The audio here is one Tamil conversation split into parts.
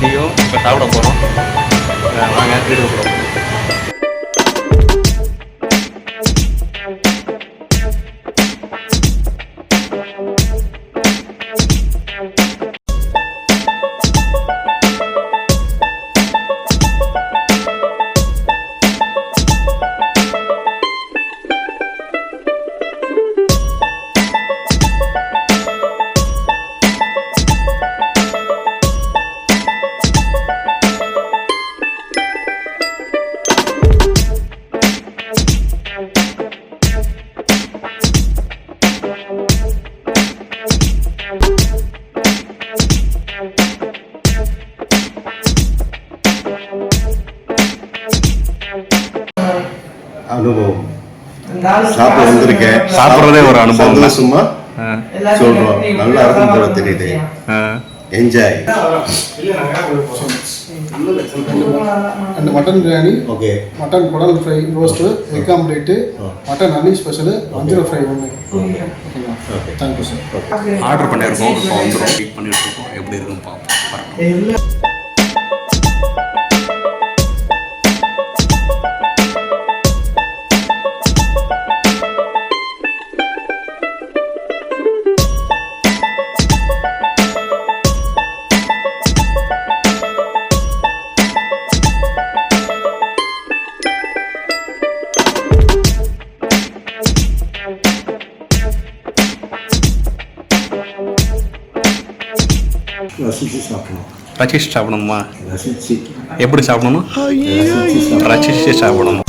மந்தியும் இப்போ சாப்பிட போகிறோம். வாங்க வீடு போகிறோம். அனுபவம் சாப்பிட வந்திருக்கேன். சாப்பிட்றதே ஒரு அனுபவம். சும்மா சொல்றோம், நல்லா இருக்கும் போல தெரியுது. என்ஜாய். அந்த மட்டன் பிரியாணி, ஓகே, மட்டன் குடல் fry, roast, egg omelette, mutton அன்னி ஸ்பெஷலு, வஞ்சிரம் ஃப்ரை ஒன்று. Okay, thank you sir. ஆர்டர் பண்ணியிருக்கோம், இப்போ வந்துடும். வெயிட் பண்ணிட்டு இருக்கோம், எப்படி இருக்குன்னு பார்ப்போம். ரசிச்சு சாப்பிடணும். ரசிச்சு சாப்பிடணுமா? ரசிச்சு எப்படி சாப்பிடணும்? ரசிச்சு சாப்பிடணும்.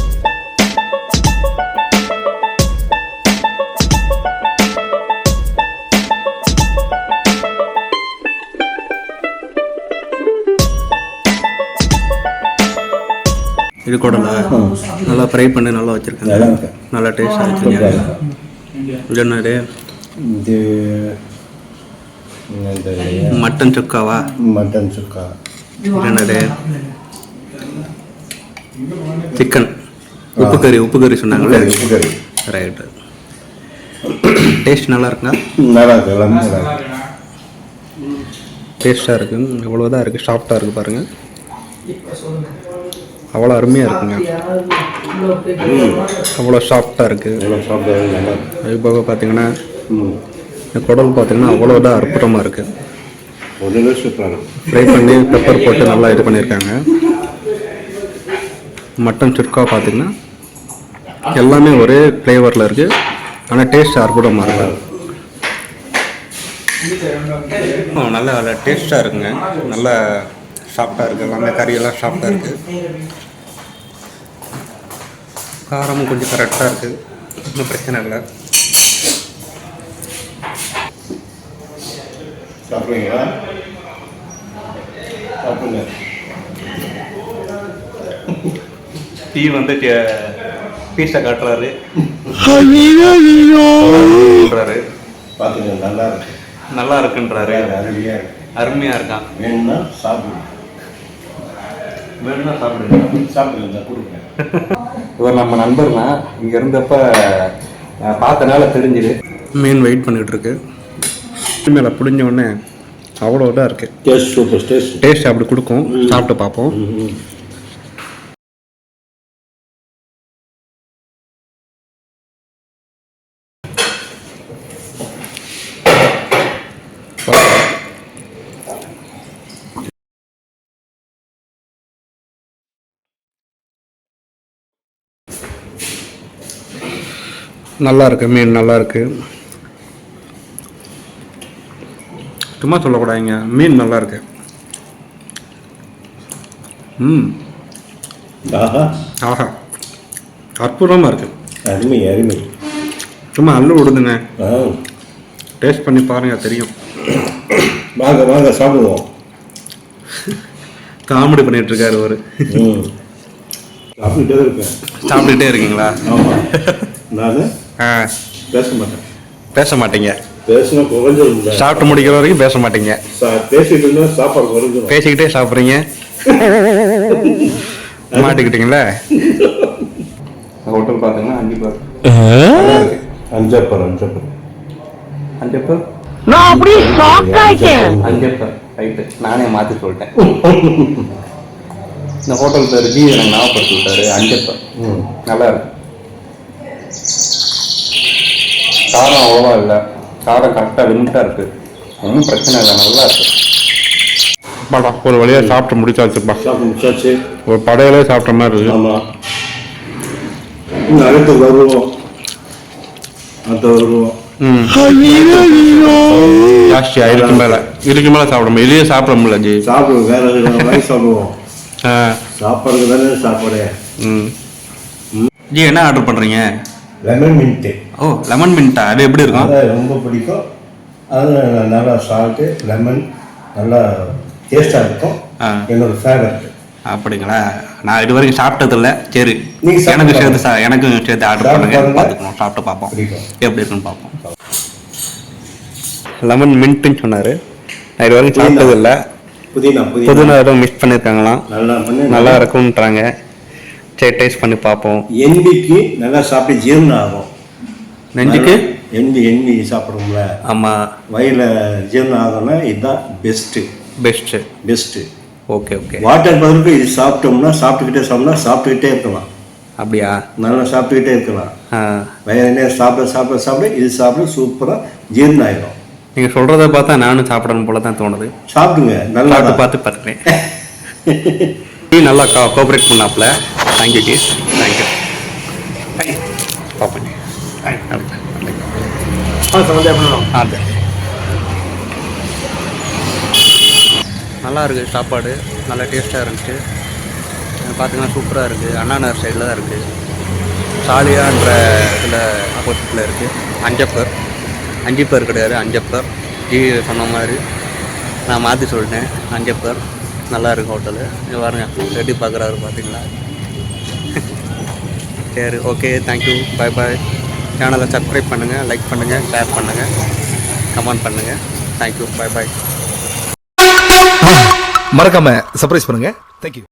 இது கூட நல்லா ஃப்ரை பண்ணி நல்லா வச்சுருக்காங்க. நல்லா டேஸ்டாக வச்சுருக்காங்க. இது என்னது? இது மட்டன் சுக்காவா? மட்டன் சுக்கா. என்னது? சிக்கன் உப்பு கறி சொன்னாங்களே. ரைட்டு. டேஸ்ட் நல்லா இருக்குங்க. நல்லா இருக்கு, எல்லாமே நல்லா இருக்கு. டேஸ்ட்டாக இருக்குது. இவ்வளோதான் இருக்குது. சாஃப்டாக இருக்குது பாருங்கள். அவ்வளோ அருமையாக இருக்குங்க. அவ்வளோ சாஃப்டாக இருக்குது. அது போக பார்த்தீங்கன்னா குடல் பார்த்தீங்கன்னா அவ்வளோதான் அற்புதமாக இருக்குது. ஃப்ரை பண்ணி பெப்பர் போட்டு நல்லா இது பண்ணியிருக்காங்க. மட்டன் சுக்கா பார்த்தீங்கன்னா எல்லாமே ஒரே ஃப்ளேவரில் இருக்குது. ஆனால் டேஸ்ட் அற்புதமாக இருக்குது. நல்லா நல்லா டேஸ்ட்டாக இருக்குங்க. நல்லா சாஃப்டாக இருக்குது. எல்லாமே கறியெல்லாம் சாஃப்டாக இருக்குது. காரமும் கொஞ்சம் கரெக்டாக இருக்குது. ஒன்றும் பிரச்சனை இல்லை. சாப்பிடுவீங்களா? சாப்பிடுங்க. டீ வந்து பீஸை காட்டுறாரு. பார்த்துங்க, நல்லா இருக்கு, நல்லா இருக்குன்றாரு. அருமையாக இருக்கு, அருமையாக இருக்கான். வேணும்னா சாப்பிடுங்க. வேணும்னா சாப்பிடுங்க. சாப்பிடுங்க, கொடுங்க. இவர் நம்ம நண்பர் தான். இங்கே இருந்தப்போ பார்த்தனால தெரிஞ்சுது. மீன் வெயிட் பண்ணிகிட்டு இருக்கு. மேலே புடிஞ்ச உடனே அவ்வளோ இதாக இருக்குது. Taste super. டேஸ்ட் அப்படி கொடுக்கும். சாப்பிட்டு பார்ப்போம். நல்லா இருக்கு. மீன் நல்லா இருக்கு. சும்மா சொல்லக்கூடாதுங்க, மீன் நல்லா இருக்கு. ஆஹா, அற்புதமாக இருக்கு. அருமை. சும்மா அள்ளு விடுதுங்க. டேஸ்ட் பண்ணி பாருங்க, தெரியும். வாங்க சாப்பிடுவோம். காமெடி பண்ணிட்டு இருக்காரு அவரு. சாப்பிட்டுட்டே இருக்கீங்களா? ஆமாம். நான் பேச மாட்டீங்க. பேசினா குறைஞ்சிடும். சாப்பிட்டு முடிக்கிற வரைக்கும் பேச மாட்டீங்க. பேசிட்டு இருந்தா சாப்பாடு குறைஞ்சிடும். பேசிக்கிட்டே சாப்பிட்றீங்க. மாட்டிக்கிட்டீங்களா? ஹோட்டல் பார்த்தீங்கன்னா அஞ்சப்பர். நான் அப்படியே ஷாக் ஆயிட்டேன். அஞ்சப்பர் ரைட்டு, நானே மாற்றி சொல்லிட்டேன். இந்த ஹோட்டல் பேர் ஜி எனக்கு ஞாபகப்படுத்தி விட்டாரு, அஞ்சப்பர். நல்லா இருக்கு. காரம் அவ்வளோவா இல்லை, காரம் கரெக்டாக லிமிட்டாக இருக்குது, ஒன்றும் பிரச்சனை இல்லை, நல்லா இருக்கு. பாடா ஒரு வழியாக சாப்பிட்டு முடிச்சாச்சுப்பா. முடிச்சாச்சு. ஒரு படையிலே சாப்பிட்ட மாதிரி இருக்கு. ஆமாம், அடுத்து வருவோம். ஜாஸ்தியா இதுக்கு மேலே சாப்பிட வெளியே சாப்பிட முடியல ஜி. சாப்பிடுவோம், வேற மாதிரி சாப்பிடுவோம். சாப்பாடுக்கு தானே சாப்பாடு. ஜி என்ன ஆர்டர் பண்ணுறீங்க? Lemon mint. ஓ லெமன் மின்ட்டா, அது எப்படி இருக்கும்? அது ரொம்ப பிடிக்கும். அது நல்லா சால்ட்டு லெமன் நல்லா டேஸ்டாக இருக்கும். என்னோட ஃபேவரட். அப்படிங்களா? நான் இது வரைக்கும் சாப்பிட்டதில்ல. சரி, எனக்கு எனக்கும் சேர்த்து ஆர்டர் பண்ணுங்க, பார்த்துக்கணும், சாப்பிட்டு பார்ப்போம் எப்படி இருக்குன்னு பார்ப்போம். லெமன் மின்ட்டுன்னு சொன்னார். நான் இது வரைக்கும் சாப்பிட்டதில்லை. புதினா ஏதோ மிக்ஸ் பண்ணியிருக்காங்களாம், நல்லா இருக்கும்ன்றாங்க. சரி டேஸ்ட் பண்ணி பார்ப்போம். எண்ணிக்கு நல்லா சாப்பிட்டு ஜீரணம் ஆகும். நெஞ்சுக்கு எண்ணி சாப்பிடுவோம்ல, ஆமாம், வயிறில் ஜீரணம் ஆகும்னா இதுதான் பெஸ்ட்டு. Okay okay. வாட்டர் பதிலுக்கு இது சாப்பிட்டோம்னா சாப்பிட்டுக்கிட்டே இருக்கலாம். அப்படியா? நல்லா சாப்பிட்டுக்கிட்டே இருக்கலாம். வயிறு சாப்பிட இது சாப்பிட சூப்பராக ஜீரணம் ஆகிடும். நீங்கள் சொல்கிறத பார்த்தா நானும் சாப்பிடணும் போல தான் தோணுது. சாப்பிடுங்க, நல்லா பார்த்துக்கிறேன். நல்லா கோஆப்ரேட் பண்ணாப்புல. Thank you ji, thank you. பார்ப்பேன். நல்லா இருக்குது சாப்பாடு, நல்லா டேஸ்ட்டாக இருந்துச்சு. பார்த்தீங்கன்னா சூப்பராக இருக்குது. அண்ணா நகர் சைடில் தான் இருக்குது. சாலியான்ற இதில் ஆப்போசிட்டில் இருக்குது. அஞ்சப்பர் கிடையாது, அஞ்சப்பர். ஜி சொன்ன மாதிரி நான் மாற்றி சொல்லிட்டேன், அஞ்சப்பர். நல்லா இருக்குது ஹோட்டலு. இது பாருங்க, ரெடி பார்க்குறாரு பார்த்தீங்களா? சரி, ஓகே, தேங்க்யூ, பாய் பாய். சேனலை சப்ஸ்கிரைப் பண்ணுங்கள், லைக் பண்ணுங்கள், ஷேர் பண்ணுங்கள், கமெண்ட் பண்ணுங்கள். தேங்க்யூ, பாய் பாய். மறக்காம சர்ப்ரைஸ் பண்ணுங்க. தேங்க்யூ.